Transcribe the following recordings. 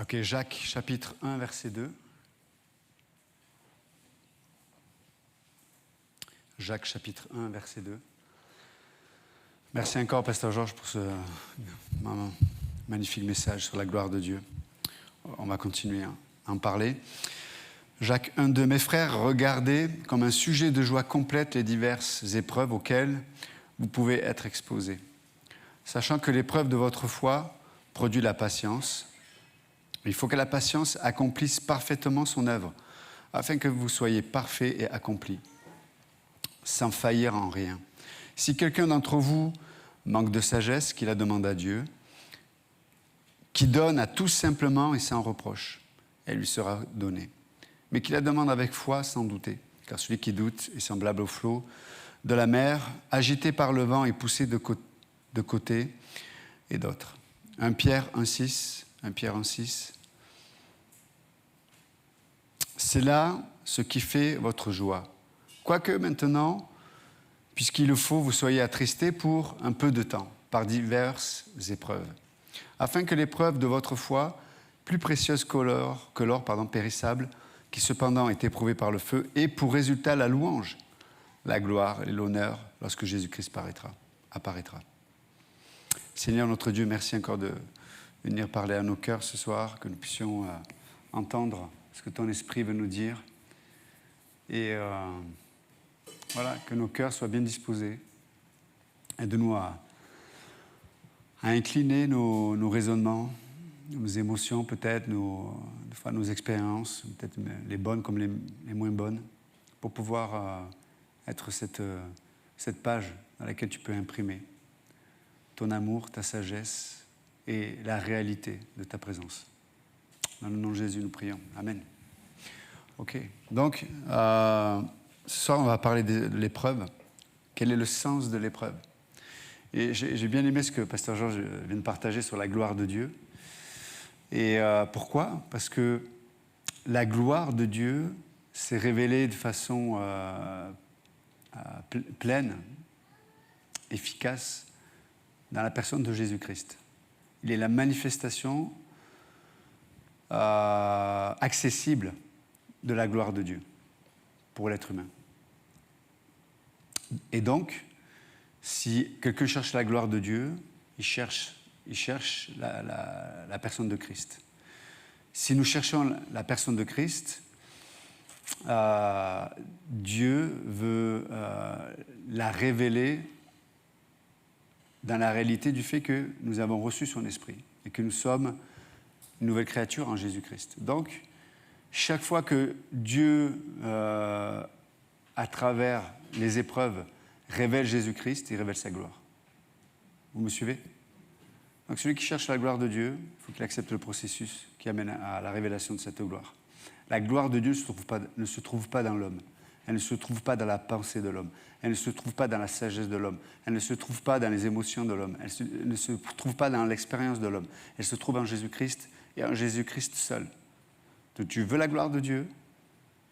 Ok, Jacques chapitre 1, verset 2. Jacques chapitre 1, verset 2. Merci encore, Pasteur Georges, pour ce magnifique message sur la gloire de Dieu. On va continuer à en parler. Jacques 1, 2. Mes frères, regardez comme un sujet de joie complète les diverses épreuves auxquelles vous pouvez être exposés. Sachant que l'épreuve de votre foi produit la patience, il faut que la patience accomplisse parfaitement son œuvre, afin que vous soyez parfaits et accomplis, sans faillir en rien. Si quelqu'un d'entre vous manque de sagesse, qu'il la demande à Dieu, qui donne à tous simplement et sans reproche, elle lui sera donnée. Mais qu'il la demande avec foi, sans douter, car celui qui doute est semblable au flot de la mer, agité par le vent et poussé de côté et d'autre. 1 Pierre 1,6. C'est là ce qui fait votre joie. Quoique maintenant, puisqu'il le faut, vous soyez attristés pour un peu de temps, par diverses épreuves, afin que l'épreuve de votre foi, plus précieuse que l'or périssable, qui cependant est éprouvé par le feu, ait pour résultat la louange, la gloire et l'honneur lorsque Jésus-Christ apparaîtra. Seigneur notre Dieu, merci encore de venir parler à nos cœurs ce soir, que nous puissions entendre ce que ton esprit veut nous dire. Et voilà, que nos cœurs soient bien disposés. Aide-nous à incliner nos raisonnements, nos émotions peut-être, des fois nos expériences, peut-être les bonnes comme les moins bonnes, pour pouvoir être cette page dans laquelle tu peux imprimer ton amour, ta sagesse et la réalité de ta présence. Dans le nom de Jésus, nous prions. Amen. OK. Donc, ce soir, on va parler de l'épreuve. Quel est le sens de l'épreuve? Et j'ai bien aimé ce que Pasteur Georges vient de partager sur la gloire de Dieu. Et pourquoi? Parce que la gloire de Dieu s'est révélée de façon pleine, efficace, dans la personne de Jésus-Christ. Il est la manifestation accessible de la gloire de Dieu pour l'être humain. Et donc, si quelqu'un cherche la gloire de Dieu, il cherche la personne de Christ. Si nous cherchons la personne de Christ, Dieu veut la révéler dans la réalité du fait que nous avons reçu son esprit et que nous sommes une nouvelle créature en Jésus-Christ. Donc, chaque fois que Dieu, à travers les épreuves, révèle Jésus-Christ, il révèle sa gloire. Vous me suivez? Donc, celui qui cherche la gloire de Dieu, il faut qu'il accepte le processus qui amène à la révélation de cette gloire. La gloire de Dieu ne se trouve pas dans l'homme. Elle ne se trouve pas dans la pensée de l'homme. Elle ne se trouve pas dans la sagesse de l'homme. Elle ne se trouve pas dans les émotions de l'homme. Elle ne se trouve pas dans l'expérience de l'homme. Elle se trouve en Jésus-Christ et en Jésus-Christ seul. Donc, tu veux la gloire de Dieu?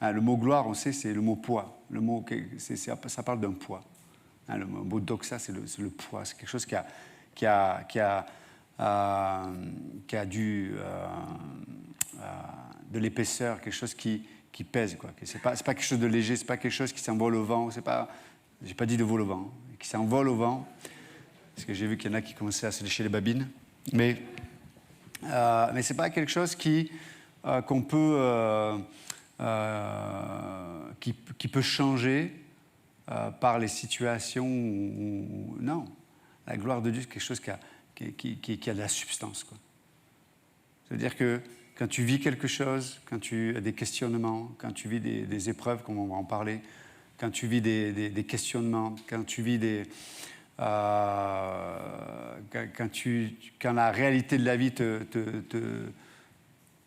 Le mot gloire, on sait, c'est le mot poids. Le mot, ça parle d'un poids. Le mot doxa, c'est le poids. C'est quelque chose qui a de l'épaisseur, quelque chose qui pèse, quoi. C'est pas quelque chose de léger, c'est pas quelque chose qui s'envole au vent. J'ai pas dit de vol au vent, qui s'envole au vent, parce que j'ai vu qu'il y en a qui commençaient à se lécher les babines. Mais c'est pas quelque chose qu'on peut qui peut changer par les situations non. La gloire de Dieu, c'est quelque chose qui a de la substance, quoi. C'est-à-dire que quand tu vis quelque chose, quand tu as des questionnements, quand tu vis des épreuves, comme on va en parler, quand tu vis des questionnements, quand tu vis quand la réalité de la vie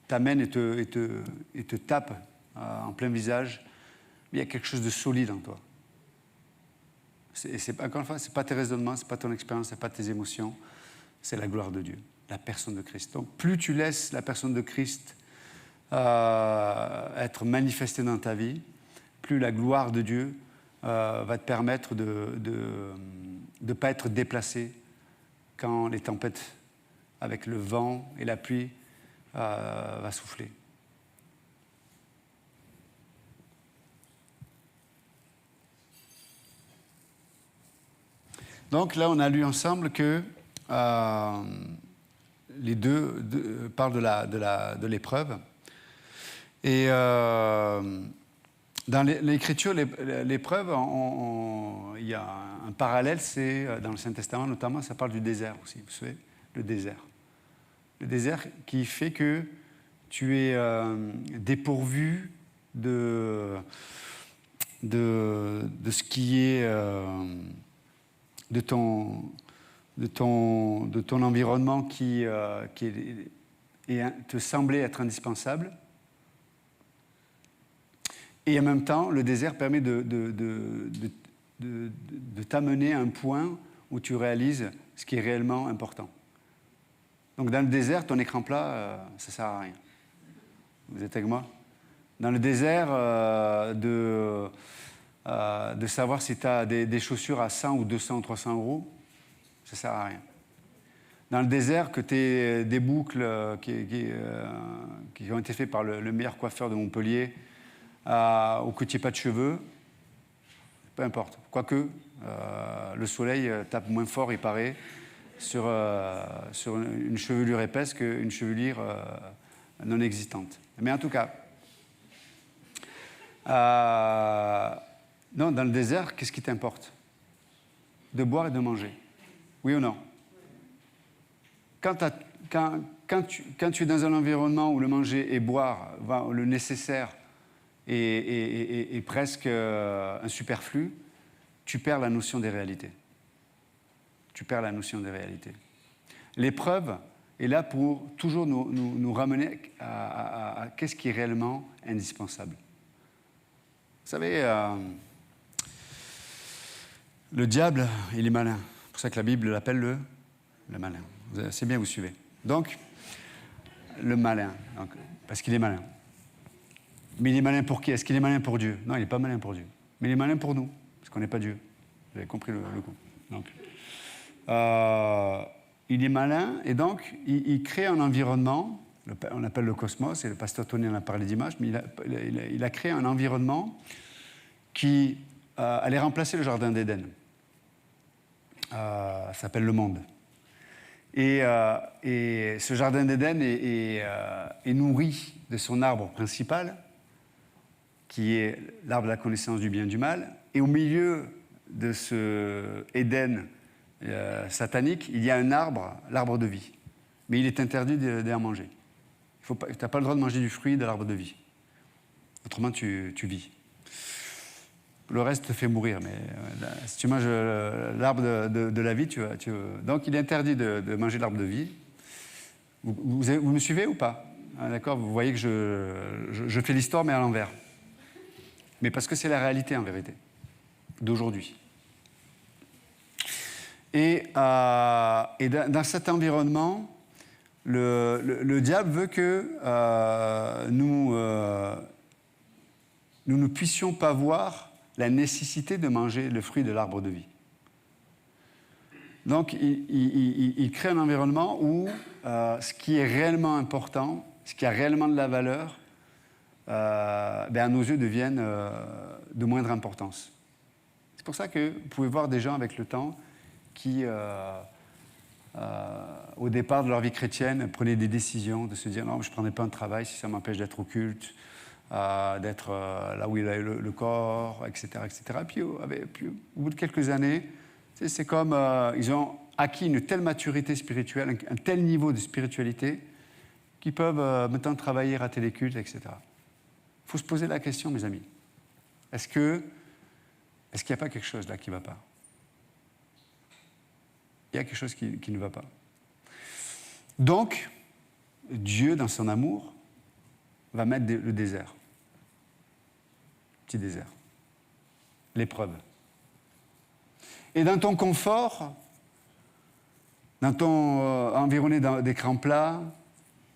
t'amène et te tape en plein visage, il y a quelque chose de solide en toi. Encore une fois, ce n'est pas tes raisonnements, ce n'est pas ton expérience, ce n'est pas tes émotions, c'est la gloire de Dieu, la personne de Christ. Donc, plus tu laisses la personne de Christ être manifestée dans ta vie, plus la gloire de Dieu va te permettre de ne pas être déplacé quand les tempêtes avec le vent et la pluie va souffler. Donc là, on a lu ensemble que les deux parlent de l'épreuve. Et dans l'Écriture, l'épreuve, il y a un parallèle, c'est dans le Saint-Testament notamment, ça parle du désert aussi, vous savez, le désert. Le désert qui fait que tu es dépourvu de ce qui est de ton environnement qui te semblait être indispensable. Et en même temps, le désert permet de t'amener à un point où tu réalises ce qui est réellement important. Donc dans le désert, ton écran plat, ça ne sert à rien. Vous êtes avec moi? Dans le désert, de savoir si tu as des chaussures à 100 ou 200 ou 300 euros, ça ne sert à rien. Dans le désert, que tu aies des boucles qui ont été faites par le meilleur coiffeur de Montpellier, ou que tu n'aies pas de cheveux, peu importe. Quoique, le soleil tape moins fort, il paraît, sur une chevelure épaisse qu'une chevelure non existante. Mais en tout cas, non, dans le désert, qu'est-ce qui t'importe? De boire et de manger. Oui ou non? Quand tu es dans un environnement où le manger et boire, le nécessaire est presque un superflu, tu perds la notion des réalités. Tu perds la notion des réalités. L'épreuve est là pour toujours nous ramener à qu'est-ce qui est réellement indispensable. Vous savez, le diable, il est malin. C'est pour ça que la Bible l'appelle le malin. C'est bien, vous suivez. Donc, le malin, parce qu'il est malin. Mais il est malin pour qui? Est-ce qu'il est malin pour Dieu? Non, il n'est pas malin pour Dieu. Mais il est malin pour nous, parce qu'on n'est pas Dieu. Vous avez compris le coup. Donc, il est malin, et donc, il crée un environnement, on appelle le cosmos, et le pasteur Tony en a parlé dimanche, mais il a créé un environnement qui allait remplacer le jardin d'Éden. Ça s'appelle le monde. Et ce jardin d'Éden est nourri de son arbre principal, qui est l'arbre de la connaissance du bien et du mal. Et au milieu de ce Éden satanique, il y a un arbre, l'arbre de vie. Mais il est interdit d'en manger. Tu n'as pas le droit de manger du fruit de l'arbre de vie. Autrement, tu vis. Le reste te fait mourir, mais si tu manges l'arbre de la vie, donc il est interdit de manger l'arbre de vie. Vous me suivez ou pas? D'accord, vous voyez que je fais l'histoire, mais à l'envers. Mais parce que c'est la réalité, en vérité, d'aujourd'hui. Et dans cet environnement, le diable veut que nous ne puissions pas voir la nécessité de manger le fruit de l'arbre de vie. Donc, il crée un environnement où ce qui est réellement important, ce qui a réellement de la valeur, à nos yeux, deviennent de moindre importance. C'est pour ça que vous pouvez voir des gens avec le temps qui, au départ de leur vie chrétienne, prenaient des décisions de se dire « Non, je ne prendrai pas un travail si ça m'empêche d'être au culte ». D'être là où il a le corps, etc. etc. Puis au bout de quelques années, c'est comme ils ont acquis une telle maturité spirituelle, un tel niveau de spiritualité, qu'ils peuvent maintenant travailler, rater les cultes, etc. Il faut se poser la question, mes amis. Est-ce qu'il n'y a pas quelque chose là qui ne va pas? Il y a quelque chose qui ne va pas. Donc, Dieu, dans son amour, va mettre le désert. Petit désert. L'épreuve. Et dans ton confort, dans ton environné d'écrans plats,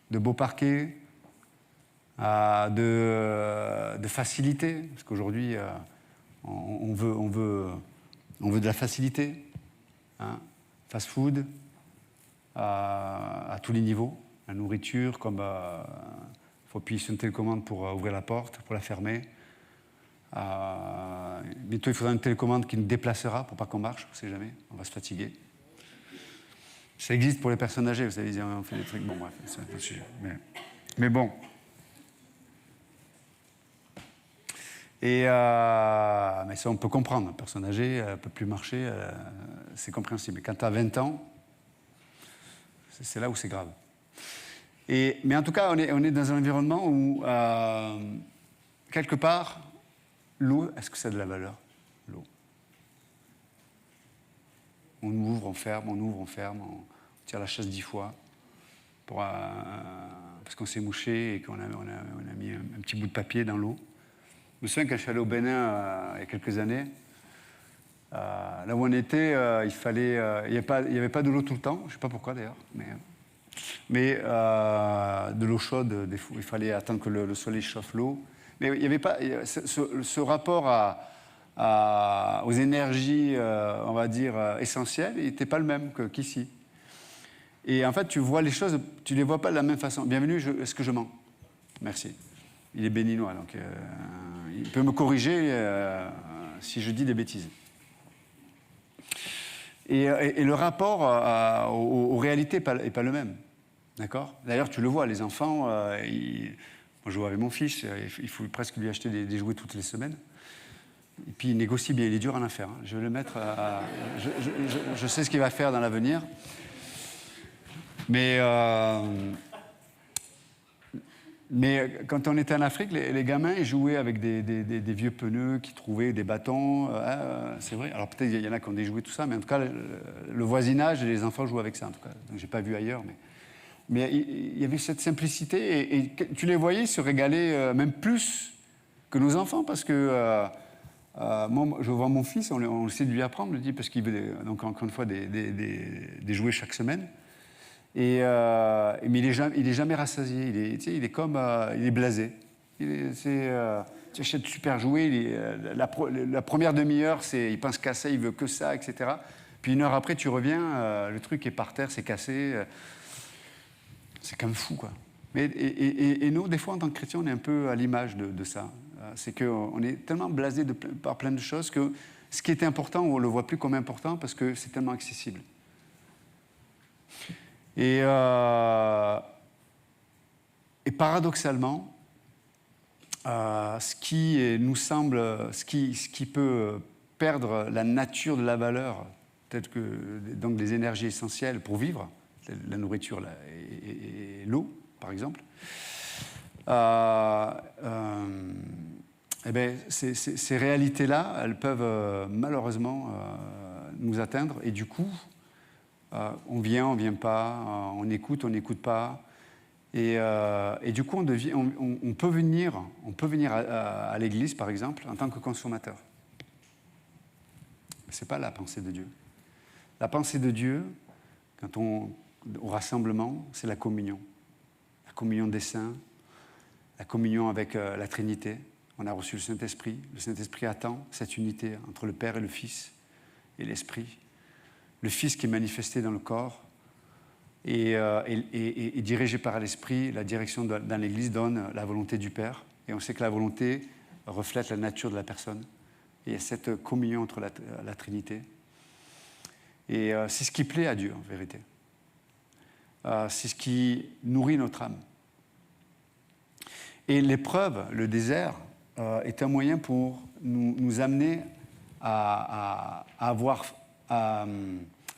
de beaux parquets, de facilité, parce qu'aujourd'hui, on veut de la facilité, hein, fast-food, à tous les niveaux. La nourriture, comme il faut appuyer sur une télécommande pour ouvrir la porte, pour la fermer. Bientôt, il faudra une télécommande qui nous déplacera pour pas qu'on marche, on ne sait jamais, on va se fatiguer. Ça existe pour les personnes âgées, vous savez, on fait des trucs, bon bref, c'est un peu le sujet. Mais bon. Mais ça, on peut comprendre. Une personne âgée, elle ne peut plus marcher, c'est compréhensible. Mais quand tu as 20 ans, c'est là où c'est grave. Mais en tout cas, on est dans un environnement où, quelque part, l'eau, est-ce que ça a de la valeur, l'eau? On ouvre, on ferme, on tire la chasse 10 fois parce qu'on s'est mouché et qu'on a mis un petit bout de papier dans l'eau. Je me souviens quand je suis allé au Bénin il y a quelques années, là où on était, il n'y avait pas de l'eau tout le temps, je ne sais pas pourquoi d'ailleurs, mais de l'eau chaude, des fois, il fallait attendre que le soleil chauffe l'eau. Mais il n'y avait pas ce rapport aux énergies, on va dire, essentielles, il n'était pas le même qu'ici. Et en fait, tu vois les choses, tu ne les vois pas de la même façon. Bienvenue, est-ce que je mens? Merci. Il est béninois, donc il peut me corriger si je dis des bêtises. Et le rapport aux réalités n'est pas le même. D'accord? D'ailleurs, tu le vois, les enfants, moi je joue avec mon fils, il faut presque lui acheter des jouets toutes les semaines. Et puis il négocie bien, il est dur à en faire. Je vais le mettre je sais ce qu'il va faire dans l'avenir. Mais quand on était en Afrique, les gamins, ils jouaient avec des vieux pneus qu'ils trouvaient, des bâtons. C'est vrai. Alors peut-être il y en a qui ont des jouets, tout ça, mais en tout cas, le voisinage, les enfants jouent avec ça, en tout cas. Donc j'ai pas vu ailleurs, mais il y avait cette simplicité et tu les voyais se régaler même plus que nos enfants parce que moi, je vois mon fils, on essaie de lui apprendre, je dis, parce qu'il veut donc encore une fois des jouets chaque semaine. Mais il est jamais rassasié. Il est comme il est blasé. Tu achètes super jouets. La première demi-heure, il pense qu'à ça, il veut que ça, etc. Puis une heure après, tu reviens, le truc est par terre, c'est cassé. C'est quand même fou, quoi. Et nous, des fois, en tant que chrétiens, on est un peu à l'image de ça. C'est qu'on est tellement blasé par plein de choses que ce qui était important, on ne le voit plus comme important parce que c'est tellement accessible. Et paradoxalement, ce qui peut perdre la nature de la valeur, peut-être que donc des énergies essentielles pour vivre, la nourriture et l'eau, par exemple, ces réalités-là, elles peuvent malheureusement nous atteindre. Et du coup, on vient pas, on n'écoute pas. Et du coup, on peut venir à l'église, par exemple, en tant que consommateur. Ce n'est pas la pensée de Dieu. La pensée de Dieu, au rassemblement, c'est la communion. La communion des saints, la communion avec la Trinité. On a reçu le Saint-Esprit. Le Saint-Esprit attend cette unité entre le Père et le Fils et l'Esprit. Le Fils qui est manifesté dans le corps et dirigé par l'Esprit, la direction dans l'Église donne la volonté du Père. Et on sait que la volonté reflète la nature de la personne. Et il y a cette communion entre la Trinité. Et c'est ce qui plaît à Dieu, en vérité. C'est ce qui nourrit notre âme. Et l'épreuve, le désert, est un moyen pour nous amener à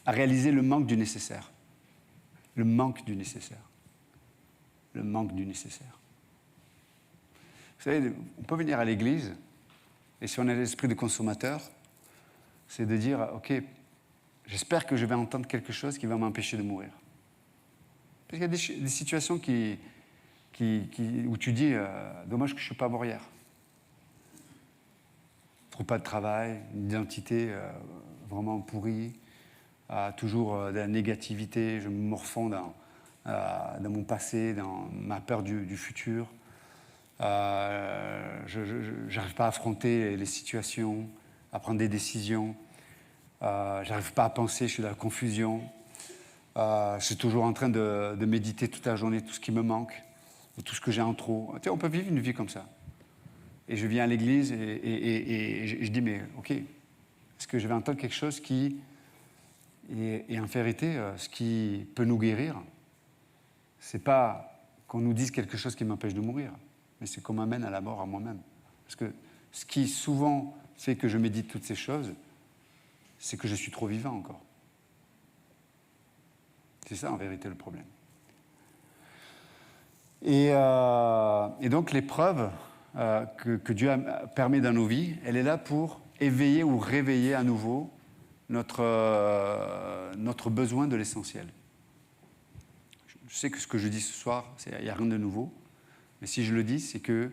réaliser le manque du nécessaire. Le manque du nécessaire. Le manque du nécessaire. Vous savez, on peut venir à l'église, et si on a l'esprit de consommateur, c'est de dire, ok, j'espère que je vais entendre quelque chose qui va m'empêcher de mourir. Parce qu'il y a des situations où tu dis, dommage que je ne suis pas morière. Je ne trouve pas de travail, une identité vraiment pourrie, toujours de la négativité, je me morfonds dans mon passé, dans ma peur du futur. Je n'arrive pas à affronter les situations, à prendre des décisions. Je n'arrive pas à penser, je suis dans la confusion. Je suis toujours en train de méditer toute la journée, tout ce qui me manque, tout ce que j'ai en trop. Tu sais, on peut vivre une vie comme ça. Et je viens à l'église et je dis, mais ok, est-ce que je vais entendre quelque chose qui est en vérité ce qui peut nous guérir? C'est pas qu'on nous dise quelque chose qui m'empêche de mourir, mais c'est qu'on m'amène à la mort à moi-même. Parce que ce qui souvent fait que je médite toutes ces choses, c'est que je suis trop vivant encore. C'est ça en vérité le problème. Et donc l'épreuve que Dieu permet dans nos vies, elle est là pour éveiller ou réveiller à nouveau notre besoin de l'essentiel. Je sais que ce que je dis ce soir, il n'y a rien de nouveau, mais si je le dis, c'est que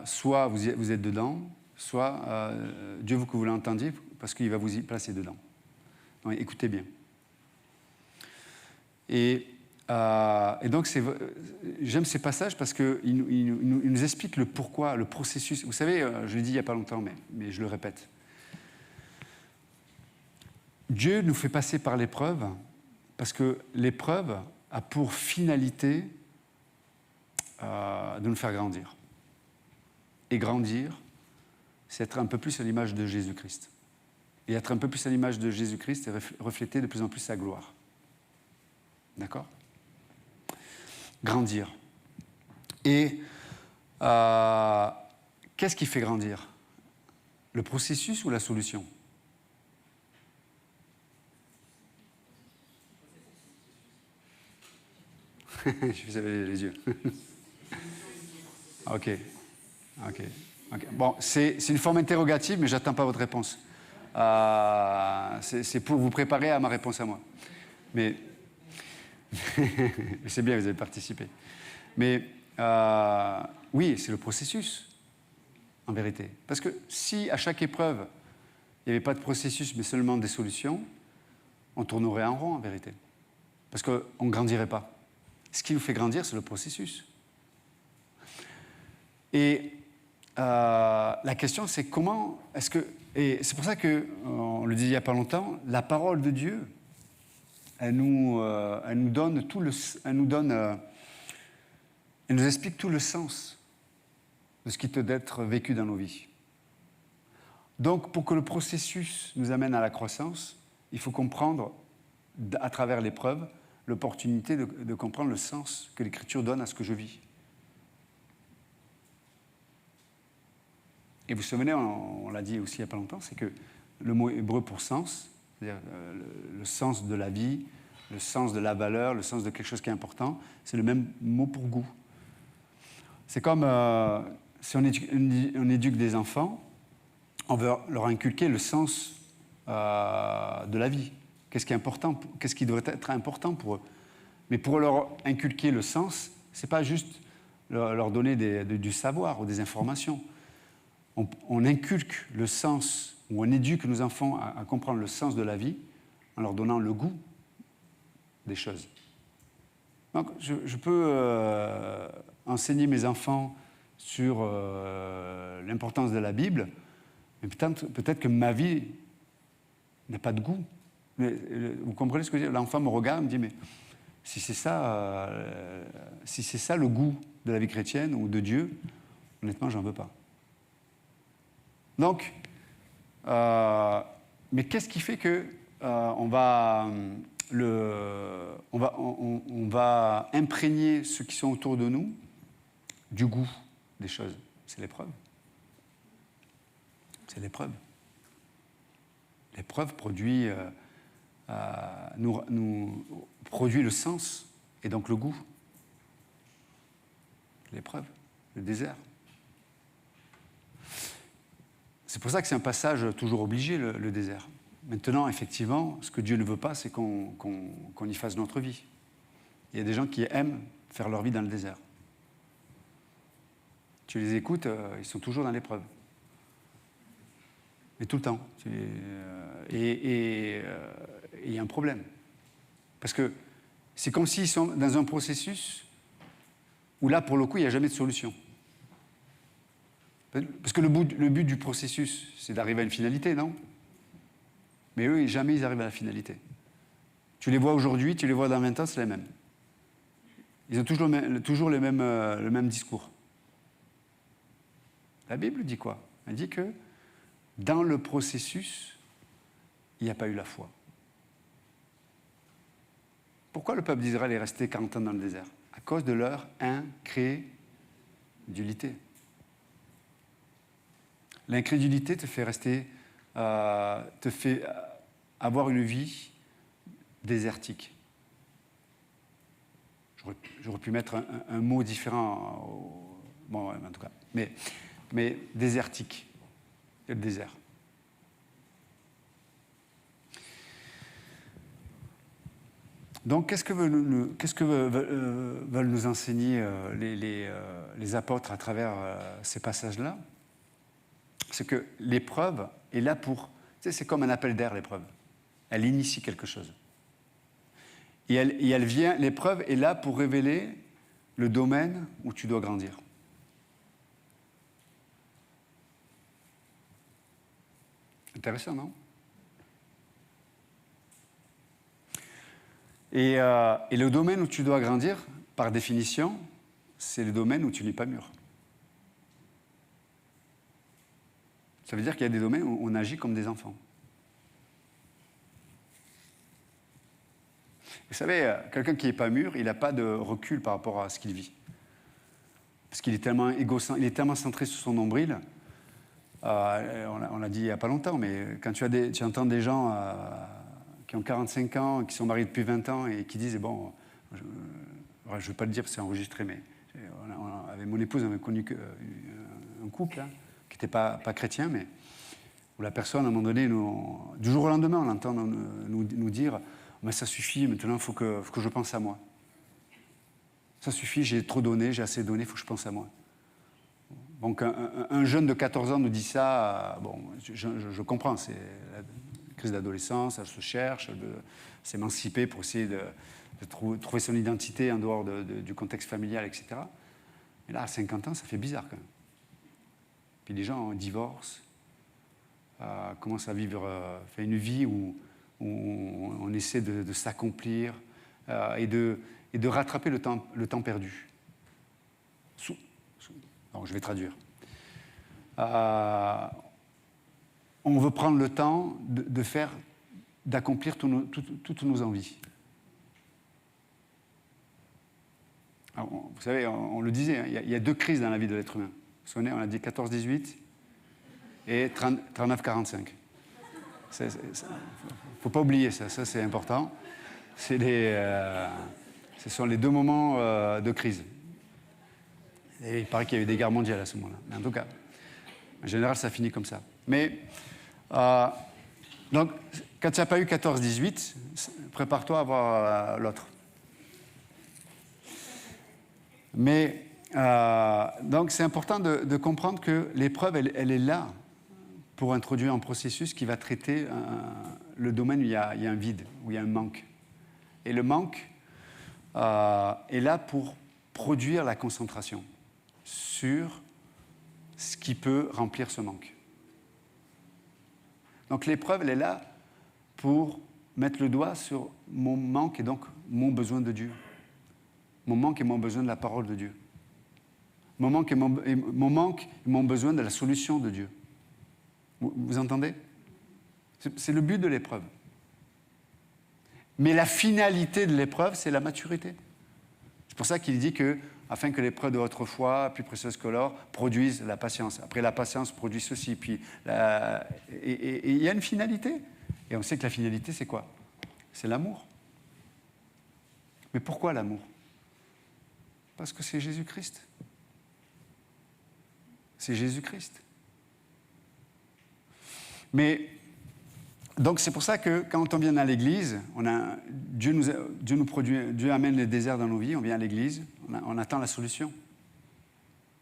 soit vous êtes dedans, soit Dieu veut que vous l'entendiez parce qu'il va vous y placer dedans. Donc écoutez bien. Et donc, j'aime ces passages parce qu'ils nous expliquent le pourquoi, le processus. Vous savez, je l'ai dit il n'y a pas longtemps, mais je le répète. Dieu nous fait passer par l'épreuve parce que l'épreuve a pour finalité de nous faire grandir. Et grandir, c'est être un peu plus à l'image de Jésus-Christ. Et être un peu plus à l'image de Jésus-Christ, c'est refléter de plus en plus sa gloire. D'accord ? Grandir. Et qu'est-ce qui fait grandir? Le processus ou la solution? Je vous avais les yeux. Ok. Bon, c'est une forme interrogative, mais je n'attends pas votre réponse. C'est pour vous préparer à ma réponse à moi. Mais c'est bien, vous avez participé. Mais oui, c'est le processus, en vérité. Parce que si à chaque épreuve, il n'y avait pas de processus, mais seulement des solutions, on tournerait en rond, en vérité. Parce qu'on ne grandirait pas. Ce qui nous fait grandir, c'est le processus. Et la question, c'est comment est-ce que... Et c'est pour ça qu'on le disait il n'y a pas longtemps, la parole de Dieu, elle nous explique tout le sens de ce qui doit être vécu dans nos vies. Donc, pour que le processus nous amène à la croissance, il faut comprendre, à travers l'épreuve, l'opportunité de comprendre le sens que l'Écriture donne à ce que je vis. Et vous vous souvenez, on l'a dit aussi il n'y a pas longtemps, c'est que le mot hébreu pour sens, c'est-à-dire le sens de la vie, le sens de la valeur, le sens de quelque chose qui est important, c'est le même mot pour goût. C'est comme si on éduque des enfants, on veut leur inculquer le sens de la vie. Qu'est-ce qui est important, qu'est-ce qui doit être important pour eux. Mais pour leur inculquer le sens, ce n'est pas juste leur donner du savoir ou des informations. On inculque le sens, ou on éduque nos enfants à comprendre le sens de la vie en leur donnant le goût des choses. Donc, je peux enseigner mes enfants sur l'importance de la Bible, mais peut-être que ma vie n'a pas de goût. Mais, vous comprenez ce que je veux dire? L'enfant me regarde et me dit, mais si c'est ça le goût de la vie chrétienne ou de Dieu, honnêtement, j'en veux pas. Donc, mais qu'est-ce qui fait que on va imprégner ceux qui sont autour de nous du goût des choses? C'est l'épreuve. C'est l'épreuve. L'épreuve produit le sens et donc le goût. L'épreuve, le désert. C'est pour ça que c'est un passage toujours obligé, le désert. Maintenant, effectivement, ce que Dieu ne veut pas, c'est qu'on y fasse notre vie. Il y a des gens qui aiment faire leur vie dans le désert. Tu les écoutes, ils sont toujours dans l'épreuve. Mais tout le temps. Et il y a un problème. Parce que c'est comme s'ils sont dans un processus où là, pour le coup, il n'y a jamais de solution. Parce que le but du processus, c'est d'arriver à une finalité, non? Mais eux, jamais ils arrivent à la finalité. Tu les vois aujourd'hui, tu les vois dans 20 ans, c'est les mêmes. Ils ont toujours le même discours. La Bible dit quoi? Elle dit que dans le processus, il n'y a pas eu la foi. Pourquoi le peuple d'Israël est resté 40 ans dans le désert? À cause de leur incrédulité. L'incrédulité te fait rester, te fait avoir une vie désertique. J'aurais pu mettre un mot différent, bon, en tout cas, mais désertique, le désert. Donc, qu'est-ce que veulent nous enseigner les apôtres à travers ces passages-là? C'est que l'épreuve est là pour... Tu sais, c'est comme un appel d'air, l'épreuve. Elle initie quelque chose. Et l'épreuve est là pour révéler le domaine où tu dois grandir. Intéressant, non? Et le domaine où tu dois grandir, par définition, c'est le domaine où tu n'es pas mûr. Ça veut dire qu'il y a des domaines où on agit comme des enfants. Vous savez, quelqu'un qui n'est pas mûr, il n'a pas de recul par rapport à ce qu'il vit. Parce qu'il est tellement égocentrique, il est tellement centré sur son nombril. On l'a dit il n'y a pas longtemps, mais quand tu entends des gens qui ont 45 ans, qui sont mariés depuis 20 ans et qui disent, bon, je ne vais pas le dire parce que c'est enregistré, mais avec mon épouse, on avait connu un couple qui n'était pas chrétien, mais où la personne, à un moment donné, du jour au lendemain, on l'entend nous dire, mais ça suffit, maintenant il faut que je pense à moi. Ça suffit, j'ai trop donné, j'ai assez donné, il faut que je pense à moi. Donc un jeune de 14 ans nous dit ça, bon, je comprends, c'est la crise d'adolescence, elle se cherche, elle veut s'émanciper pour essayer de trouver son identité en dehors du contexte familial, etc. Mais là, à 50 ans, ça fait bizarre quand même. Puis les gens divorcent, commencent à vivre une vie où on essaie de s'accomplir et de rattraper le temps perdu. Alors, je vais traduire. On veut prendre le temps d'accomplir toutes nos envies. Alors, vous savez, on le disait, hein, il y a 2 crises dans la vie de l'être humain. Vous vous souvenez, on a dit 14-18 et 39-45. Il ne faut pas oublier ça, c'est important. Ce sont les 2 moments de crise. Et il paraît qu'il y a eu des guerres mondiales à ce moment-là. Mais en tout cas, en général, ça finit comme ça. Mais, donc, quand tu n'as pas eu 14-18, prépare-toi à avoir l'autre. Mais, donc, c'est important de comprendre que l'épreuve, elle est là pour introduire un processus qui va traiter le domaine où il y a un vide, où il y a un manque. Et le manque est là pour produire la concentration sur ce qui peut remplir ce manque. Donc l'épreuve, elle est là pour mettre le doigt sur mon manque et donc mon besoin de Dieu. Mon manque et mon besoin de la parole de Dieu. Mon manque et mon besoin de la solution de Dieu. Vous entendez? C'est le but de l'épreuve. Mais la finalité de l'épreuve, c'est la maturité. C'est pour ça qu'il dit que, afin que l'épreuve de votre foi, plus précieuse que l'or, produise la patience. Après, la patience produit ceci. Puis et il y a une finalité. Et on sait que la finalité, c'est quoi? C'est l'amour. Mais pourquoi l'amour? Parce que c'est Jésus-Christ. C'est Jésus-Christ. Mais, donc c'est pour ça que quand on vient à l'Église, Dieu amène les déserts dans nos vies, on vient à l'Église, on attend la solution.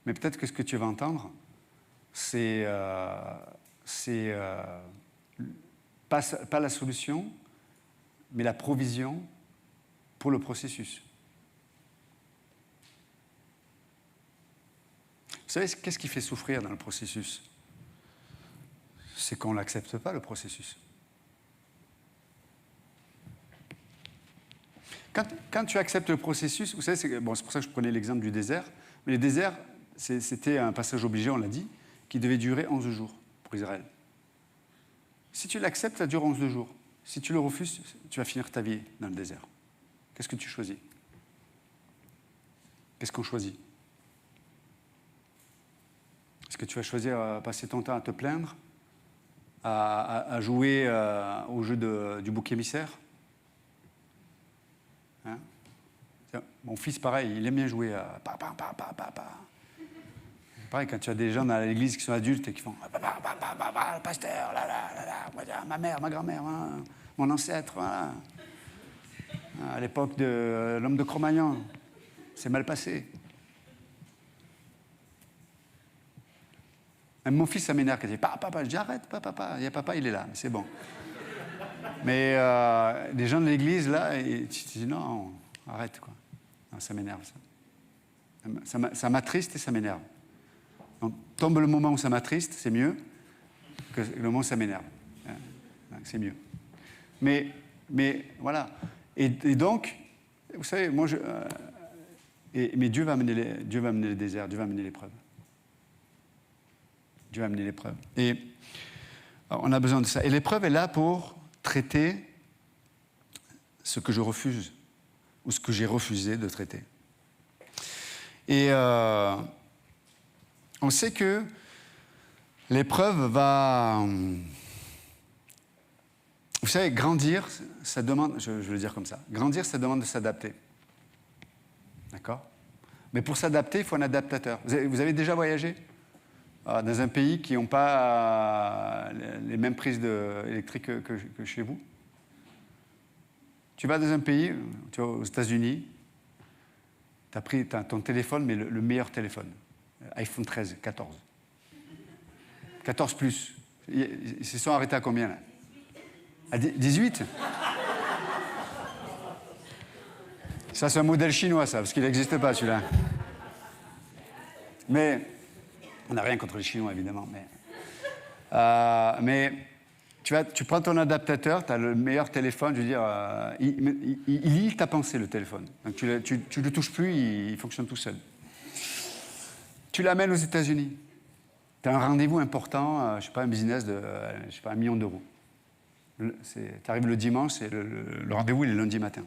Mais peut-être que ce que tu vas entendre, c'est pas la solution, mais la provision pour le processus. Vous savez, qu'est-ce qui fait souffrir dans le processus? C'est qu'on n'accepte pas le processus. Quand tu acceptes le processus, vous savez, c'est pour ça que je prenais l'exemple du désert, mais le désert, c'était un passage obligé, on l'a dit, qui devait durer 11 jours pour Israël. Si tu l'acceptes, ça dure 11 jours. Si tu le refuses, tu vas finir ta vie dans le désert. Qu'est-ce que tu choisis? Qu'est-ce qu'on choisit? Est-ce que tu vas choisir passer ton temps à te plaindre, à jouer au jeu du bouc émissaire? Hein? Mon fils, pareil, il aime bien jouer à pareil, quand tu as des gens dans l'église qui sont adultes et qui font le pasteur, ma mère, ma grand-mère, hein, mon ancêtre, voilà. À l'époque de l'homme de Cro-Magnon, c'est mal passé. Même mon fils, ça m'énerve, il dit papa, je dis arrête, papa, il y a papa, il est là, c'est bon. Mais des gens de l'église, là, et tu dis non, arrête, quoi. Non, ça m'énerve, ça. Ça m'attriste et ça m'énerve. Donc, tombe le moment où ça m'attriste, c'est mieux que le moment où ça m'énerve. C'est mieux. Mais voilà. Et donc, vous savez, moi, mais Dieu va amener le désert, Dieu va amener l'épreuve. Dieu va amener l'épreuve. Et on a besoin de ça. Et l'épreuve est là pour traiter ce que je refuse ou ce que j'ai refusé de traiter. Et on sait que l'épreuve va... Vous savez, grandir, ça demande... Je vais le dire comme ça. Grandir, ça demande de s'adapter. D'accord? Mais pour s'adapter, il faut un adaptateur. Vous avez déjà voyagé dans un pays qui n'ont pas les mêmes prises électriques que chez vous? Tu vas dans un pays, tu vas aux États-Unis, tu as ton téléphone, mais le meilleur téléphone. iPhone 13, 14. 14 plus. Ils se sont arrêtés à combien, là? À 18? Ça, c'est un modèle chinois, ça, parce qu'il n'existe pas, celui-là. Mais, on n'a rien contre les Chinois, évidemment, mais tu prends ton adaptateur, tu as le meilleur téléphone, je veux dire, il lit ta pensée, le téléphone. Donc tu ne le touches plus, il fonctionne tout seul. Tu l'amènes aux États-Unis. Tu as un rendez-vous important, je ne sais pas, un business de, je sais pas, 1 million d'euros. Tu arrives le dimanche, et le rendez-vous, il est lundi matin.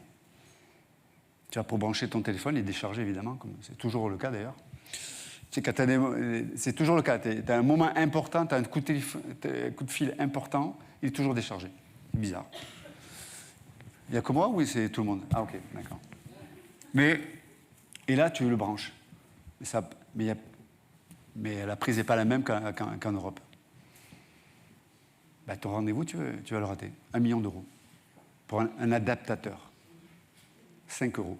Tu vas pour brancher ton téléphone, il est déchargé, évidemment, comme c'est toujours le cas, d'ailleurs. C'est toujours le cas. Tu as un moment important, tu as un coup de fil important, il est toujours déchargé. C'est bizarre. Il n'y a que moi ou oui, c'est tout le monde? Ah, ok, d'accord. Et là, tu le branches. Mais la prise n'est pas la même qu'en Europe. Ben, ton rendez-vous, tu vas le rater. 1 million d'euros. Pour un adaptateur. 5 euros.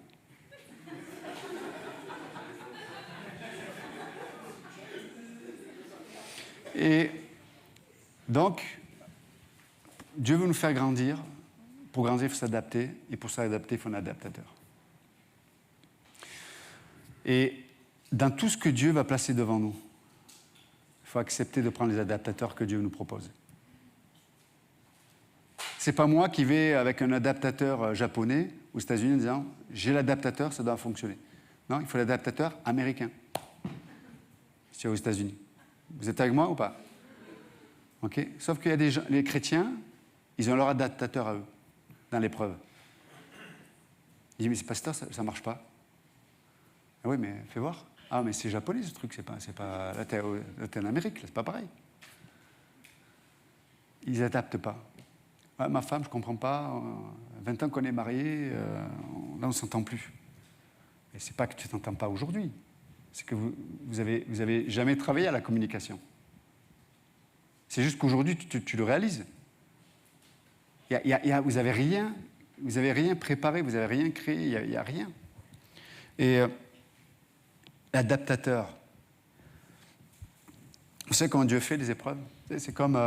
Et donc, Dieu veut nous faire grandir. Pour grandir, il faut s'adapter. Et pour s'adapter, il faut un adaptateur. Et dans tout ce que Dieu va placer devant nous, il faut accepter de prendre les adaptateurs que Dieu nous propose. Ce n'est pas moi qui vais avec un adaptateur japonais aux États-Unis en disant « j'ai l'adaptateur, ça doit fonctionner ». Non, il faut l'adaptateur américain. C'est aux États-Unis. Vous êtes avec moi ou pas? Ok. Sauf qu'il y a des gens, les chrétiens, ils ont leur adaptateur à eux, dans l'épreuve. Ils disent, mais c'est pasteur, ça ne marche pas. Ah oui, mais fais voir. Ah, mais c'est japonais ce truc, c'est pas là, t'es en Amérique, là, c'est pas pareil. Ils n'adaptent pas. Ah, ma femme, je ne comprends pas, 20 ans qu'on est mariés, là on ne s'entend plus. Et c'est pas que tu ne t'entends pas aujourd'hui. C'est que vous avez jamais travaillé à la communication. C'est juste qu'aujourd'hui, tu le réalises. Vous n'avez rien préparé, vous n'avez rien créé, il n'y a rien. Et l'adaptateur, vous savez comment Dieu fait les épreuves? C'est comme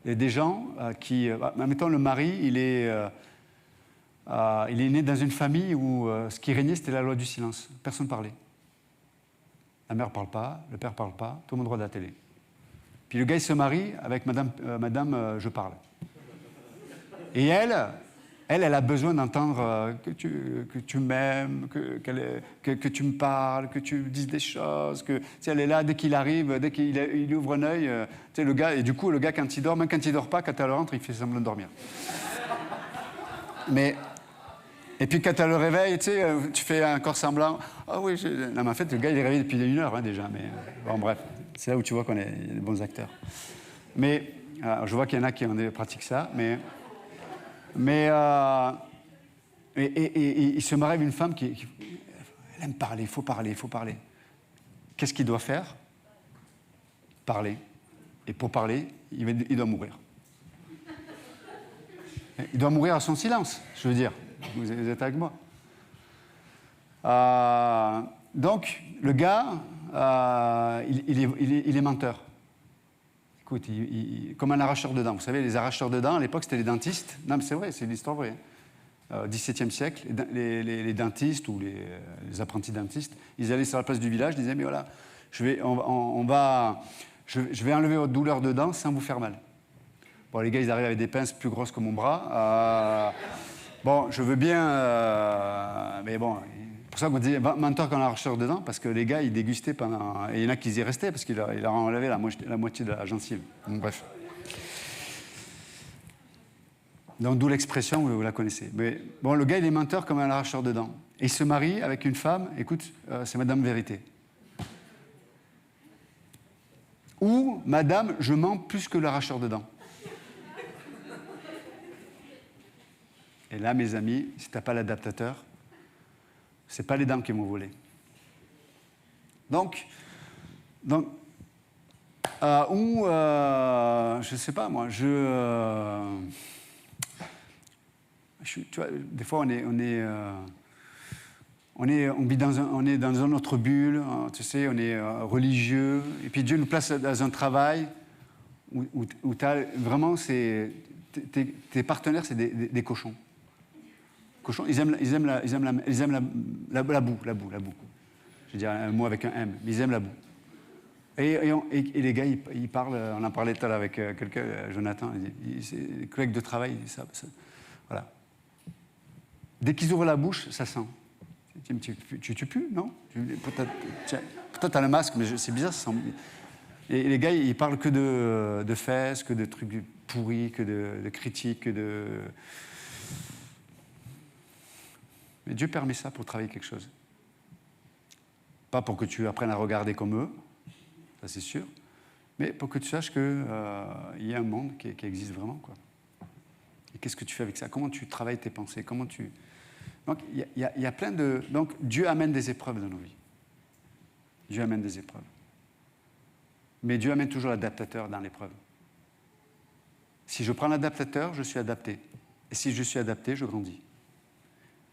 des gens qui... mettons, le mari, il est né dans une famille où ce qui régnait, c'était la loi du silence. Personne ne parlait. La mère ne parle pas, le père ne parle pas, tout le monde regarde la télé. Puis le gars, il se marie avec madame je parle. Et elle, Elle a besoin d'entendre que tu m'aimes, que tu me parles, que tu me dises des choses. Que, tu sais, elle est là dès qu'il arrive, dès qu'il ouvre un œil. Tu sais, le gars, et du coup, le gars, quand il dort, même quand il ne dort pas, quand elle rentre, il fait semblant de dormir. Et puis quand elle le réveille, tu sais, tu fais encore semblant. Ah oui, non, mais en fait, le gars, il est réveillé depuis 1 heure hein, déjà. Mais bon, bref, c'est là où tu vois qu'on est des bons acteurs. Mais je vois qu'il y en a qui pratiquent ça, mais il se marie avec une femme qui elle aime parler, il faut parler, il faut parler. Qu'est-ce qu'il doit faire? Parler. Et pour parler, il doit mourir. Il doit mourir à son silence, je veux dire. Vous êtes avec moi. Donc, le gars, il est menteur. Écoute, comme un arracheur de dents. Vous savez, les arracheurs de dents, à l'époque, c'était les dentistes. Non, mais c'est vrai, c'est une histoire vraie. Au XVIIe siècle, les dentistes ou les apprentis dentistes, ils allaient sur la place du village, ils disaient, mais voilà, je vais enlever votre douleur de dents sans vous faire mal. Bon, les gars, ils arrivent avec des pinces plus grosses que mon bras. Bon, je veux bien, mais bon, c'est pour ça qu'on dit menteur comme arracheur de dents, parce que les gars, ils dégustaient pendant... Et il y en a qui y restaient, parce qu'il leur a enlevé la moitié de la gencive. Donc, bref. Donc, d'où l'expression, vous la connaissez. Mais bon, le gars, il est menteur comme un arracheur de dents. Et il se marie avec une femme, écoute, c'est Madame Vérité. Ou Madame, je mens plus que l'arracheur de dents. Et là, mes amis, si tu n'as pas l'adaptateur, ce n'est pas les dames qui m'ont volé. Donc je ne sais pas, moi, tu vois, des fois, on est dans un autre bulle, hein, tu sais, on est religieux, et puis Dieu nous place dans un travail où vraiment, tes partenaires, c'est des cochons. Ils aiment la boue. Je veux dire un mot avec un M, mais ils aiment la boue. Et les gars, ils parlent, on en parlait tout à l'heure avec quelqu'un, Jonathan, c'est les collègues de travail, ça, voilà. Dès qu'ils ouvrent la bouche, ça sent. Tu pues, non? Peut-être tu as le masque, mais c'est bizarre, ça sent. Et les gars, ils parlent que de fesses, que de trucs pourris, que de critiques, que de... Mais Dieu permet ça pour travailler quelque chose. Pas pour que tu apprennes à regarder comme eux, ça c'est sûr, mais pour que tu saches qu'il y a un monde qui existe vraiment, quoi. Et qu'est-ce que tu fais avec ça? Comment tu travailles tes pensées? Donc, il y a plein de... Donc, Dieu amène des épreuves dans nos vies. Dieu amène des épreuves. Mais Dieu amène toujours l'adaptateur dans l'épreuve. Si je prends l'adaptateur, je suis adapté. Et si je suis adapté, je grandis.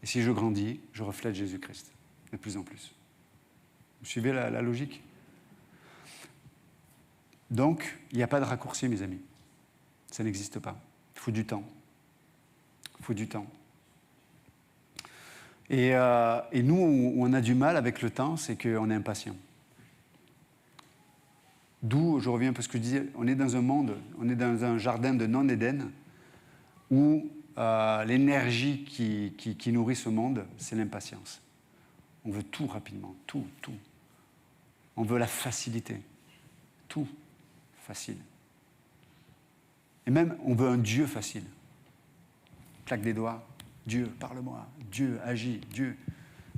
Et si je grandis, je reflète Jésus-Christ, de plus en plus. Vous suivez la logique? Donc, il n'y a pas de raccourci, mes amis. Ça n'existe pas. Il faut du temps. Il faut du temps. Et nous, où on a du mal avec le temps, c'est qu'on est impatient. D'où, je reviens un peu à ce que je disais, on est dans un monde, on est dans un jardin de non-Éden, où l'énergie qui nourrit ce monde, c'est l'impatience. On veut tout rapidement, tout. On veut la facilité. Tout facile. Et même, on veut un Dieu facile. Claque des doigts. Dieu, parle-moi. Dieu, agis. Dieu.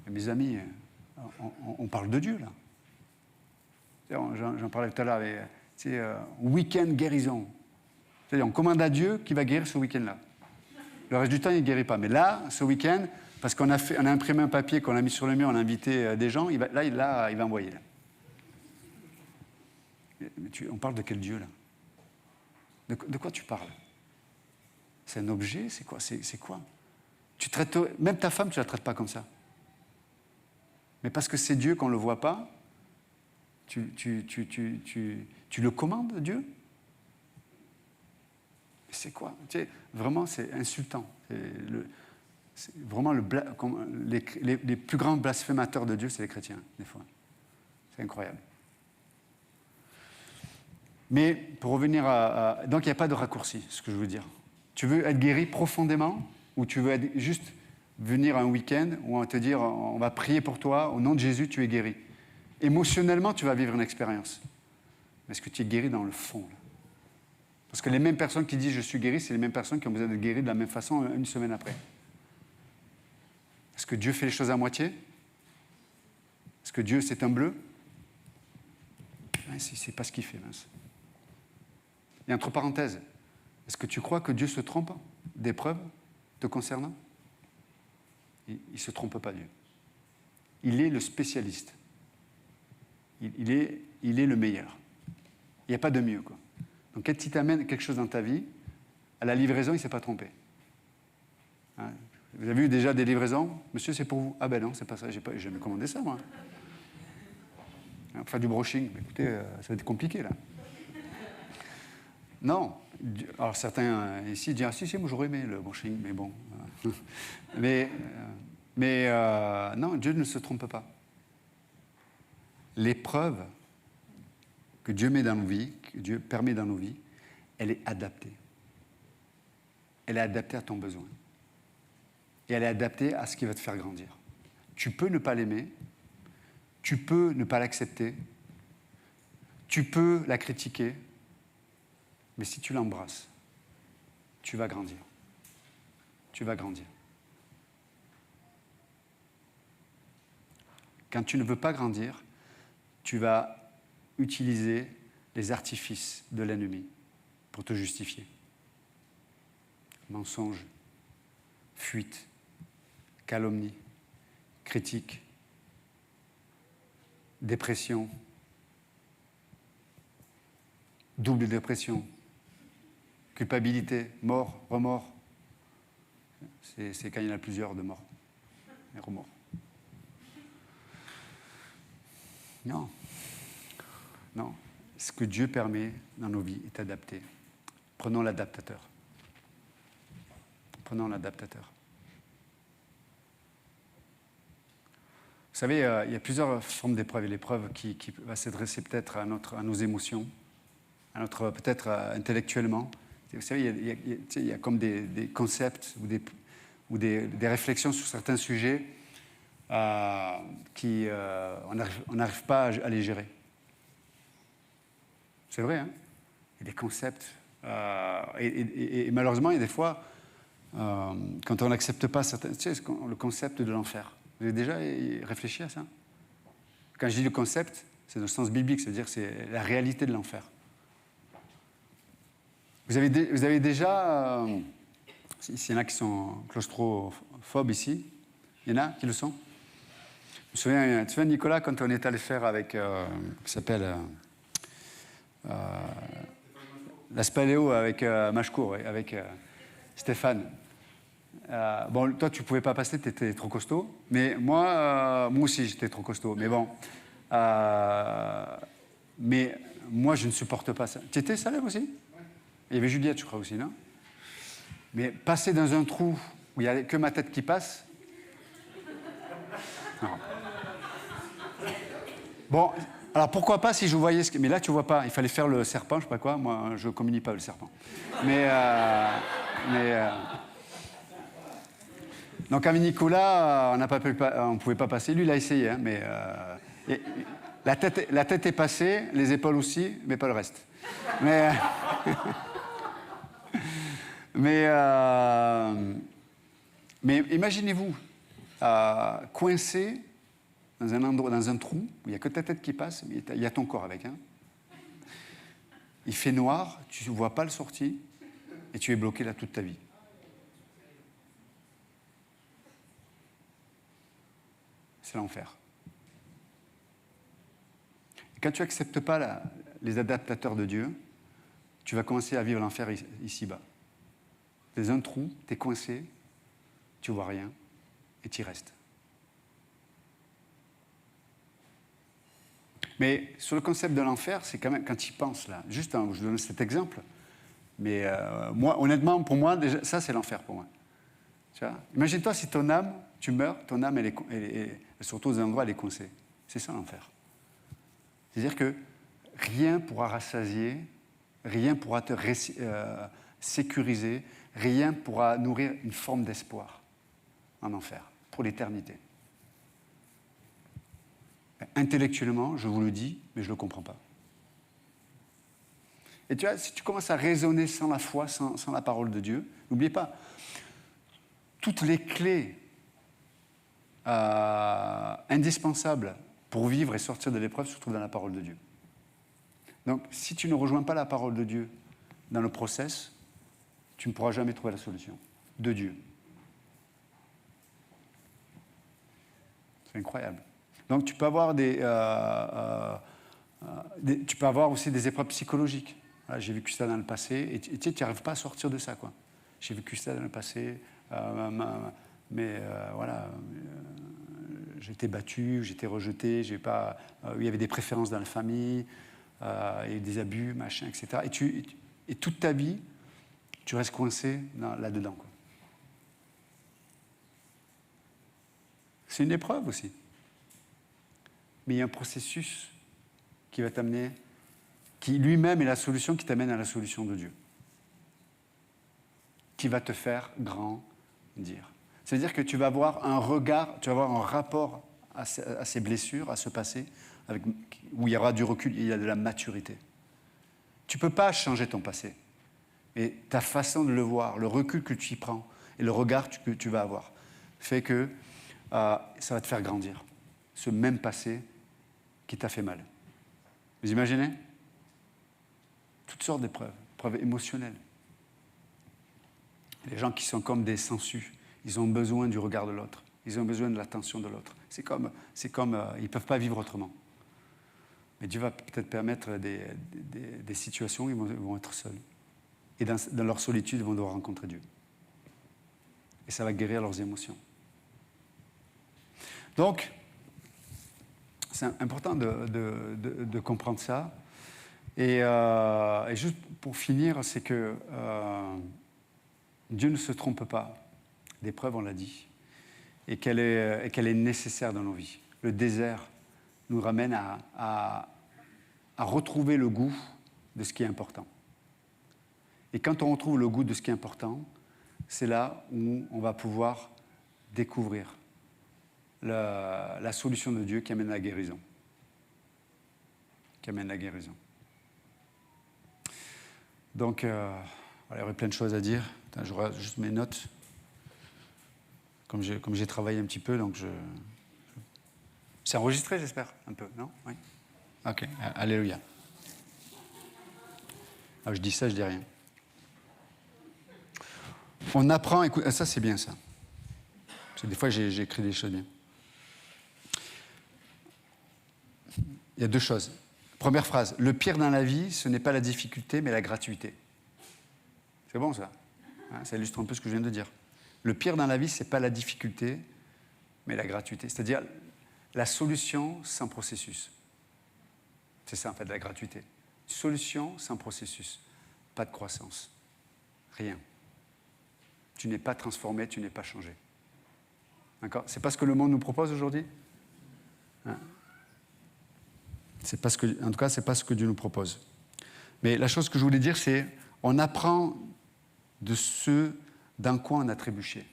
Et mes amis, on parle de Dieu, là. J'en parlais tout à l'heure avec week-end guérison. C'est-à-dire, on commande à Dieu qui va guérir ce week-end-là. Le reste du temps, il ne guérit pas. Mais là, ce week-end, parce qu'on a imprimé un papier qu'on a mis sur le mur, on a invité des gens, il va envoyer. Là. Mais on parle de quel Dieu, là? De quoi tu parles? C'est un objet? C'est quoi? C'est quoi? Même ta femme, tu ne la traites pas comme ça. Mais parce que c'est Dieu qu'on ne le voit pas, tu le commandes, Dieu? C'est quoi? Vraiment, c'est insultant. C'est vraiment les plus grands blasphémateurs de Dieu, c'est les chrétiens, des fois. C'est incroyable. Mais pour revenir donc il n'y a pas de raccourci, ce que je veux dire. Tu veux être guéri profondément, ou tu veux juste venir un week-end où on va te dire, on va prier pour toi, au nom de Jésus, tu es guéri. Émotionnellement, tu vas vivre une expérience. Mais est-ce que tu es guéri dans le fond là? Parce que les mêmes personnes qui disent je suis guéri, c'est les mêmes personnes qui ont besoin d'être guéries de la même façon une semaine après. Est-ce que Dieu fait les choses à moitié? Est-ce que Dieu, c'est un bleu? C'est pas ce qu'il fait, mince. Et entre parenthèses, est-ce que tu crois que Dieu se trompe des preuves te concernant? Il ne se trompe pas, Dieu. Il est le spécialiste. Il est le meilleur. Il n'y a pas de mieux, quoi. Donc, quand il t'amène quelque chose dans ta vie, à la livraison, il ne s'est pas trompé. Hein? Vous avez vu déjà des livraisons? Monsieur, c'est pour vous. Ah ben non, c'est pas ça. J'ai jamais commandé ça, moi. Faire du brushing, écoutez, ça va être compliqué, là. Non. Alors, certains ici disent, ah si, moi j'aurais aimé le brushing, mais bon. mais non, Dieu ne se trompe pas. L'épreuve que Dieu met dans nos vies, que Dieu permet dans nos vies, elle est adaptée. Elle est adaptée à ton besoin. Et elle est adaptée à ce qui va te faire grandir. Tu peux ne pas l'aimer, tu peux ne pas l'accepter, tu peux la critiquer, mais si tu l'embrasses, tu vas grandir. Tu vas grandir. Quand tu ne veux pas grandir, tu vas utiliser les artifices de l'ennemi pour te justifier. Mensonge, fuite, calomnie, critique, dépression, double dépression, culpabilité, mort, remords. C'est quand il y en a plusieurs de morts et remords. Non. Non. Ce que Dieu permet dans nos vies est adapté. Prenons l'adaptateur. Prenons l'adaptateur. Vous savez, il y a plusieurs formes d'épreuves. Et l'épreuve qui va s'adresser peut-être à nos émotions, peut-être intellectuellement. Vous savez, il y a comme des concepts ou des réflexions sur certains sujets on n'arrive pas à les gérer. C'est vrai, hein? Il y a des concepts. Et malheureusement, il y a des fois, quand on n'accepte pas certains... Tu sais, le concept de l'enfer. Vous avez déjà réfléchi à ça? Quand je dis le concept, c'est dans le sens biblique, c'est-à-dire que c'est la réalité de l'enfer. Vous avez déjà... s'il y en a qui sont claustrophobes ici, il y en a qui le sont? Je me souviens, Nicolas, quand on est allé faire avec... qui s'appelle... la Spaléo avec Machcourt, avec Stéphane. Bon, toi, tu ne pouvais pas passer, tu étais trop costaud. Mais moi aussi, j'étais trop costaud. Mais bon. Mais moi, je ne supporte pas ça. Tu étais Salem aussi? Il y avait Juliette, je crois aussi, non? Mais passer dans un trou où il n'y a que ma tête qui passe... Non. Bon, alors pourquoi pas si je voyais ce que... Mais là, tu ne vois pas. Il fallait faire le serpent, je ne sais pas quoi. Moi, je ne communie pas avec le serpent. Donc, avec Nicolas, on ne pouvait pas passer. Lui, il a essayé, hein, mais... la tête est passée, les épaules aussi, mais pas le reste. Mais imaginez-vous, coincé dans un endroit, dans un trou, où il n'y a que ta tête qui passe, mais il y a ton corps avec. Hein. Il fait noir, tu ne vois pas le sortie, et tu es bloqué là toute ta vie. C'est l'enfer. Et quand tu n'acceptes pas les adaptateurs de Dieu, tu vas commencer à vivre l'enfer ici-bas. Tu es dans un trou, tu es coincé, tu ne vois rien, et tu y restes. Mais sur le concept de l'enfer, c'est quand même, quand tu y penses là, juste, je donne cet exemple, mais moi, honnêtement, pour moi, déjà, ça c'est l'enfer pour moi. Tu vois, imagine-toi si ton âme, tu meurs, ton âme, elle est surtout aux endroits, elle est coincée. C'est ça l'enfer. C'est-à-dire que rien pourra rassasier, rien pourra te sécuriser, rien pourra nourrir une forme d'espoir en enfer, pour l'éternité. Intellectuellement, je vous le dis, mais je ne le comprends pas. Et tu vois, si tu commences à raisonner sans la foi, sans la parole de Dieu, n'oubliez pas, toutes les clés indispensables pour vivre et sortir de l'épreuve se trouvent dans la parole de Dieu. Donc, si tu ne rejoins pas la parole de Dieu dans le process, tu ne pourras jamais trouver la solution de Dieu. C'est incroyable. Donc, tu peux avoir tu peux avoir aussi des épreuves psychologiques. Voilà, j'ai vécu ça dans le passé, et tu n'arrives pas à sortir de ça, quoi. J'ai vécu ça dans le passé, voilà, j'ai été battu, j'ai été rejeté, il y avait des préférences dans la famille, il y a eu des abus, machin, etc. Et toute ta vie, tu restes coincé là-dedans, quoi. C'est une épreuve aussi. Mais il y a un processus qui va t'amener, qui lui-même est la solution qui t'amène à la solution de Dieu, qui va te faire grandir. C'est-à-dire que tu vas avoir un regard, tu vas avoir un rapport à ces blessures, à ce passé, où il y aura du recul, il y a de la maturité. Tu ne peux pas changer ton passé, mais ta façon de le voir, le recul que tu y prends et le regard que tu vas avoir fait que ça va te faire grandir. Ce même passé qui t'a fait mal. Vous imaginez? Toutes sortes d'épreuves, épreuves émotionnelles. Les gens qui sont comme des sangsues, ils ont besoin du regard de l'autre, ils ont besoin de l'attention de l'autre. C'est comme ils ne peuvent pas vivre autrement. Mais Dieu va peut-être permettre des situations où ils vont être seuls. Et dans leur solitude, ils vont devoir rencontrer Dieu. Et ça va guérir leurs émotions. Donc, c'est important de comprendre ça. Et juste pour finir, c'est que Dieu ne se trompe pas. L'épreuve, on l'a dit, et qu'elle est nécessaire dans nos vies. Le désert nous ramène à retrouver le goût de ce qui est important. Et quand on retrouve le goût de ce qui est important, c'est là où on va pouvoir découvrir la solution de Dieu qui amène la guérison. Qui amène la guérison. Donc, il y aurait plein de choses à dire. Je regarde juste mes notes. Comme j'ai travaillé un petit peu, donc c'est enregistré, j'espère, un peu, non? Oui. Ok, alléluia. Alors, je dis ça, je dis rien. On apprend, écoute, ça c'est bien ça. Parce que des fois j'ai écrit des choses bien. Il y a deux choses. Première phrase, le pire dans la vie, ce n'est pas la difficulté, mais la gratuité. C'est bon ça? Ça illustre un peu ce que je viens de dire. Le pire dans la vie, ce n'est pas la difficulté, mais la gratuité. C'est-à-dire la solution sans processus. C'est ça en fait, la gratuité. Solution sans processus. Pas de croissance. Rien. Tu n'es pas transformé, tu n'es pas changé. D'accord? C'est pas ce que le monde nous propose aujourd'hui? C'est pas en tout cas, c'est pas ce que Dieu nous propose. Mais la chose que je voulais dire, c'est on apprend de ce dans quoi on a trébuché.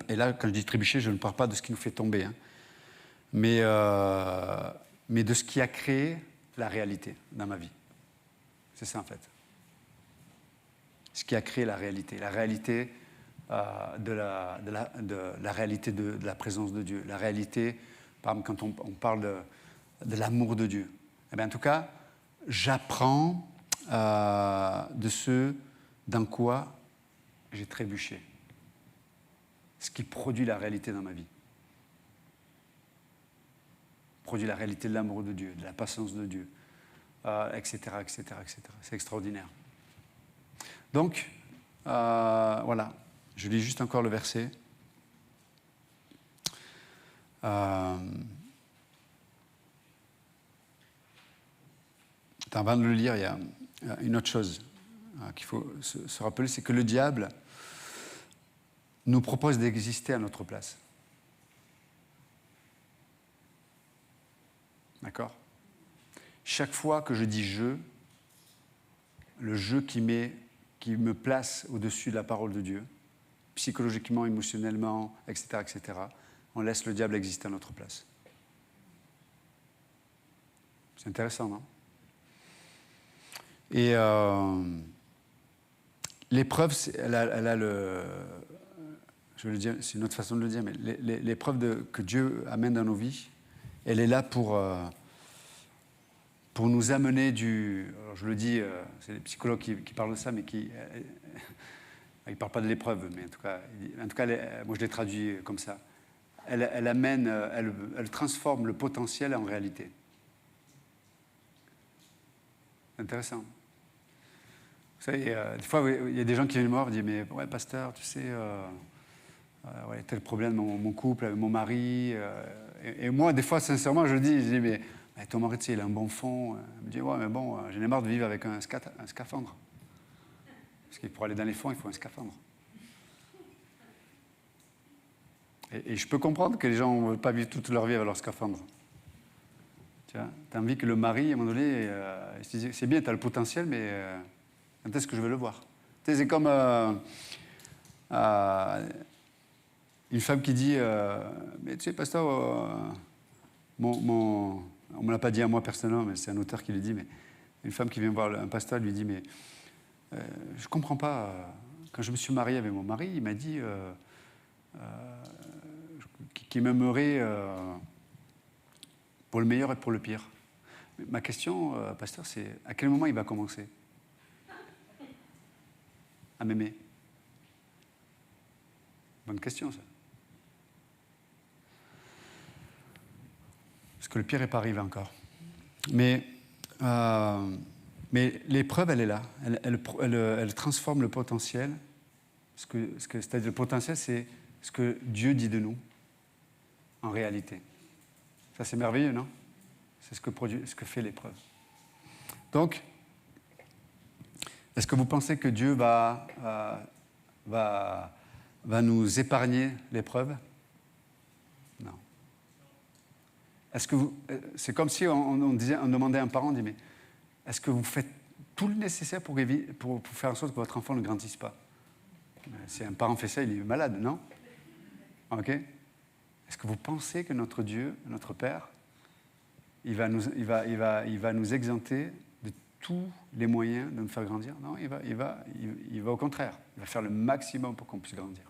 Et là, quand je dis trébucher, je ne parle pas de ce qui nous fait tomber, hein. Mais de ce qui a créé la réalité dans ma vie. C'est ça, en fait. Ce qui a créé la réalité. La réalité de la réalité de la présence de Dieu. La réalité, par exemple, quand on parle de l'amour de Dieu. Eh bien, en tout cas, j'apprends de ce dans quoi j'ai trébuché. Ce qui produit la réalité dans ma vie. Produit la réalité de l'amour de Dieu, de la patience de Dieu, etc., etc., etc. C'est extraordinaire. Donc, voilà, je lis juste encore le verset. Avant de le lire, il y a une autre chose qu'il faut se rappeler, c'est que le diable nous propose d'exister à notre place. D'accord? Chaque fois que je dis « je », le « je » qui qui me place au-dessus de la parole de Dieu, psychologiquement, émotionnellement, etc., etc., on laisse le diable exister à notre place. C'est intéressant, non? Et l'épreuve, elle a le... Je vais le dire, c'est une autre façon de le dire, mais l'épreuve que Dieu amène dans nos vies, elle est là pour nous amener alors je le dis, c'est les psychologues qui parlent de ça, mais ils ne parlent pas de l'épreuve, mais en tout cas moi je l'ai traduit comme ça. Elle amène, elle transforme le potentiel en réalité. C'est intéressant. Vous savez, des fois, il y a des gens qui viennent me voir et disent, mais ouais, pasteur, tu sais, ouais, tel problème dans mon couple, avec mon mari. Et moi, des fois, sincèrement, je dis, mais ton mari, tu sais, il a un bon fond. Il me dit, ouais, mais bon, j'en ai marre de vivre avec un scaphandre. Parce que pour aller dans les fonds, il faut un scaphandre. Et je peux comprendre que les gens ne veulent pas vivre toute leur vie avec leur scaphandre. Tu as envie que le mari, à un moment donné, il se dit, c'est bien, tu as le potentiel, mais quand est-ce que je vais le voir? Tu sais, c'est comme une femme qui dit, mais tu sais, pasteur, on ne me l'a pas dit à moi personnellement, mais c'est un auteur qui le dit, mais une femme qui vient voir un pasteur lui dit, mais je ne comprends pas, quand je me suis marié avec mon mari, il m'a dit qu'il m'aimerait pour le meilleur et pour le pire. Ma question, pasteur, c'est à quel moment il va commencer à m'aimer? Bonne question, ça. Parce que le pire n'est pas arrivé encore. Mais l'épreuve, elle est là. Elle transforme le potentiel. C'est-à-dire le potentiel, c'est ce que Dieu dit de nous, en réalité. Ça, c'est merveilleux, non? C'est ce que fait l'épreuve. Donc, est-ce que vous pensez que Dieu va nous épargner l'épreuve? Non. Est-ce que c'est comme si on demandait à un parent, on dit, mais est-ce que vous faites tout le nécessaire pour faire en sorte que votre enfant ne grandisse pas? Si un parent fait ça, il est malade, non? Ok? Est-ce que vous pensez que notre Dieu, notre Père, il va nous exempter de tous les moyens de nous faire grandir? Non, il va au contraire. Il va faire le maximum pour qu'on puisse grandir.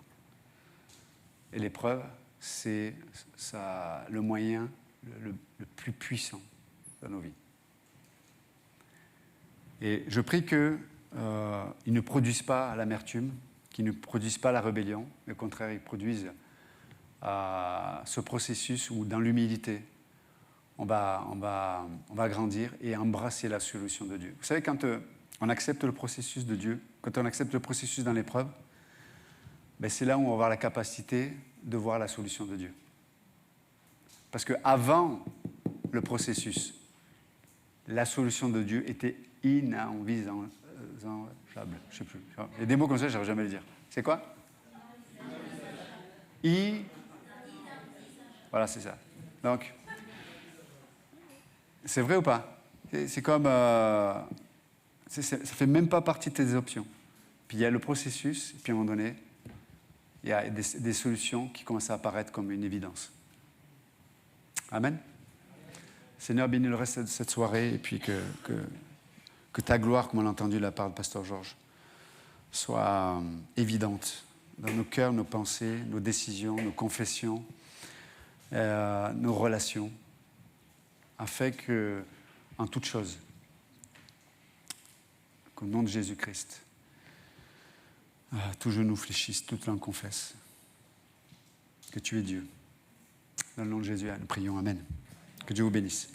Et l'épreuve, c'est le moyen le plus puissant dans nos vies. Et je prie qu'ils ne produisent pas l'amertume, qu'ils ne produisent pas la rébellion, mais au contraire, ils produisent ce processus où, dans l'humilité, on va grandir et embrasser la solution de Dieu. Vous savez, quand on accepte le processus de Dieu, quand on accepte le processus dans l'épreuve, ben c'est là où on va avoir la capacité de voir la solution de Dieu. Parce qu'avant le processus, la solution de Dieu était inenvisageable. Je ne sais plus. Il y a des mots comme ça, je n'arrive jamais à le dire. C'est quoi? Voilà, c'est ça. Donc, c'est vrai ou pas? C'est comme... ça ne fait même pas partie de tes options. Puis il y a le processus, et puis à un moment donné, il y a des solutions qui commencent à apparaître comme une évidence. Amen. Seigneur, bénis le reste de cette soirée, et puis que ta gloire, comme on l'a entendu de la part de Pasteur Georges, soit évidente dans nos cœurs, nos pensées, nos décisions, nos confessions, nos relations, afin que, en toute chose, qu'au nom de Jésus-Christ, tout genou fléchisse, toute langue confesse que tu es Dieu. Dans le nom de Jésus, nous prions. Amen. Que Dieu vous bénisse.